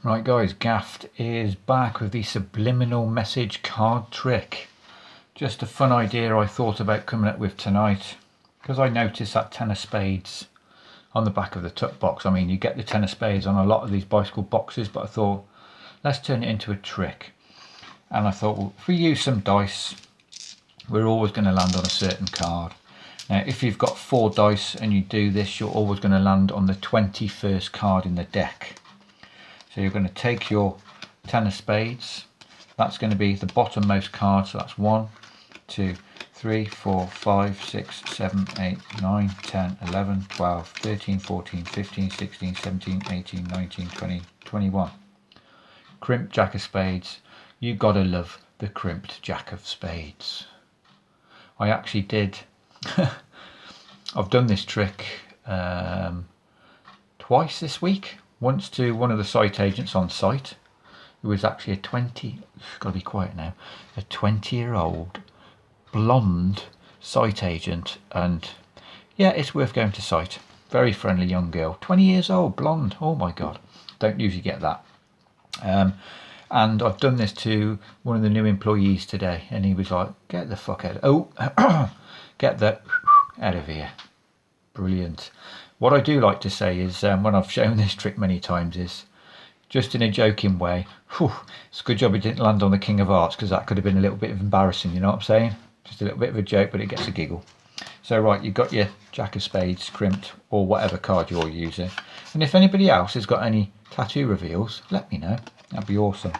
Right guys, Gaffed is back with the subliminal message card trick. Just a fun idea I thought about coming up with tonight, because I noticed that 10 of spades on the back of the tuck box. I mean, you get the 10 of spades on a lot of these bicycle boxes, but I thought let's turn it into a trick. And I thought, well, if we use some dice, we're always going to land on a certain card. Now if you've got 4 dice and you do this, you're always going to land on the 21st card in the deck. So you're going to take your 10 of spades, that's going to be the bottommost card, so that's 1, 2, 3, 4, 5, 6, 7, 8, 9, 10, 11, 12, 13, 14, 15, 16, 17, 18, 19, 20, 21. Crimped jack of spades, you gotta love the crimped jack of spades. I actually did, I've done this trick twice this week. Once to one of the site agents on site, who was actually a 20-year-old blonde site agent, and yeah, it's worth going to site. Very friendly young girl, 20 years old, blonde. Oh my god, don't usually get that. And I've done this to one of the new employees today, and he was like, "Get the fuck out! Get the out of here!" Brilliant. What I do like to say is, when I've shown this trick many times, is just in a joking way, it's a good job it didn't land on the King of Hearts, because that could have been a little bit of embarrassing, you know what I'm saying? Just a little bit of a joke, but it gets a giggle. So right, you've got your jack of spades crimped, or whatever card you're using. And if anybody else has got any tattoo reveals, let me know. That'd be awesome.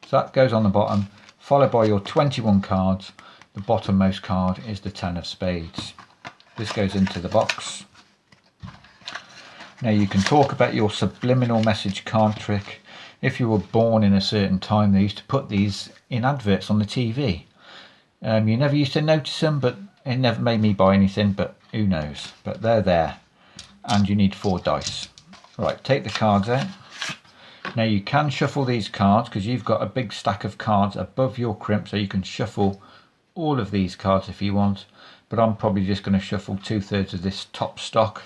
So that goes on the bottom, followed by your 21 cards. The bottommost card is the 10 of spades. This goes into the box. Now you can talk about your subliminal message card trick. If you were born in a certain time, they used to put these in adverts on the TV. You never used to notice them, but it never made me buy anything, but who knows. But they're there, and you need 4 dice. Right, take the cards out. Now you can shuffle these cards, because you've got a big stack of cards above your crimp, so you can shuffle all of these cards if you want, but I'm probably just going to shuffle 2/3 of this top stock.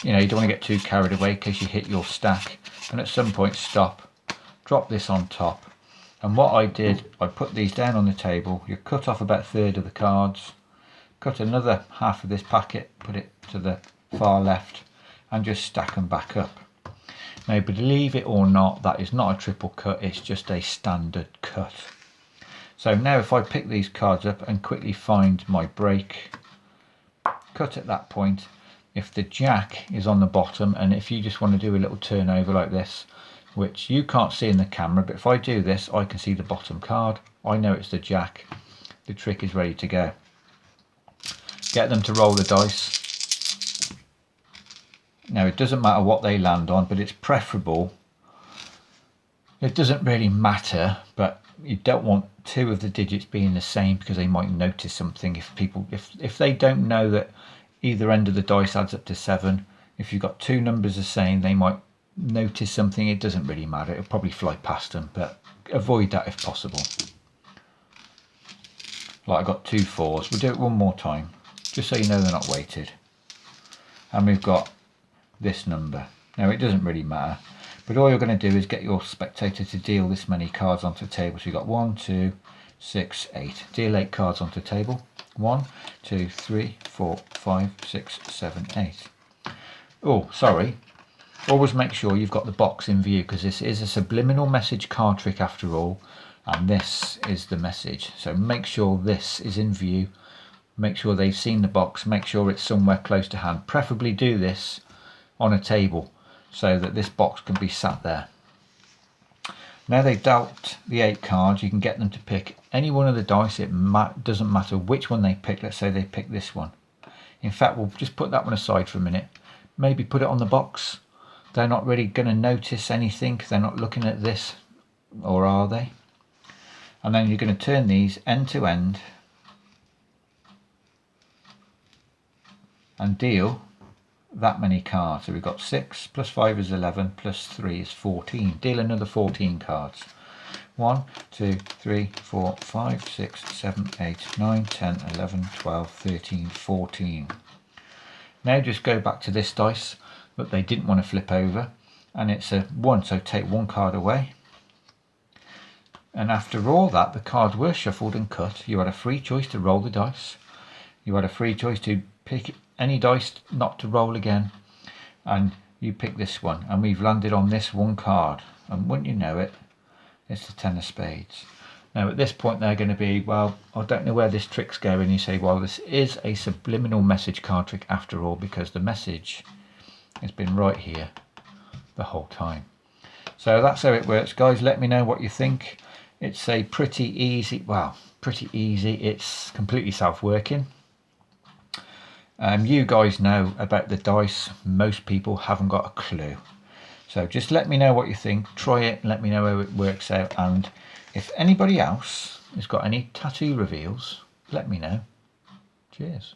You know, you don't want to get too carried away in case you hit your stack, and at some point stop, drop this on top. And what I did, I put these down on the table. You cut off about 1/3 of the cards, cut another half of this packet, put it to the far left, and just stack them back up. Now believe it or not, that is not a triple cut, it's just a standard cut. So now if I pick these cards up and quickly find my break, cut at that point. If the jack is on the bottom, and if you just want to do a little turnover like this, which you can't see in the camera, but if I do this, I can see the bottom card. I know it's the jack. The trick is ready to go. Get them to roll the dice. Now it doesn't matter what they land on, but it's preferable. It doesn't really matter, but you don't want 2 of the digits being the same, because they might notice something. If they don't know that either end of the dice adds up to 7, if you've got 2 numbers the same, they might notice something. It doesn't really matter, it'll probably fly past them, but avoid that if possible. Like I got 2 4s, we'll do it one more time, just so you know they're not weighted. And we've got this number. Now it doesn't really matter, but all you're going to do is get your spectator to deal this many cards onto the table. So you've got 1, 2, 6, 8. Deal 8 cards onto the table. 1, 2, 3, 4, 5, 6, 7, 8. Oh, sorry. Always make sure you've got the box in view, because this is a subliminal message card trick after all, and this is the message. So make sure this is in view. Make sure they've seen the box. Make sure it's somewhere close to hand. Preferably do this on a table so that this box can be sat there. Now they've dealt the 8 cards, you can get them to pick any one of the dice. It doesn't matter which one they pick. Let's say they pick this one. In fact, we'll just put that one aside for a minute. Maybe put it on the box. They're not really going to notice anything. They're not looking at this, or are they? And then you're going to turn these end to end and deal that many cards. So we've got 6 plus 5 is 11 plus 3 is 14. Deal another 14 cards. 1, 2, 3, 4, 5, 6, 7, 8, 9, 10, 11, 12, 13, 14. Now just go back to this dice that they didn't want to flip over, and it's a 1, so take 1 card away. And after all that, the cards were shuffled and cut. You had a free choice to roll the dice. You had a free choice to pick any dice not to roll again, and you pick this one, and we've landed on this 1 card, and wouldn't you know it, it's the 10 of spades. Now at this point they're going to be, well, I don't know where this trick's going. You say, well, this is a subliminal message card trick after all, because the message has been right here the whole time. So that's how it works, guys. Let me know what you think. It's a pretty easy, well, pretty easy. It's completely self-working. You guys know about the dice. Most people haven't got a clue. So just let me know what you think. Try it and let me know how it works out. And if anybody else has got any tattoo reveals, let me know. Cheers.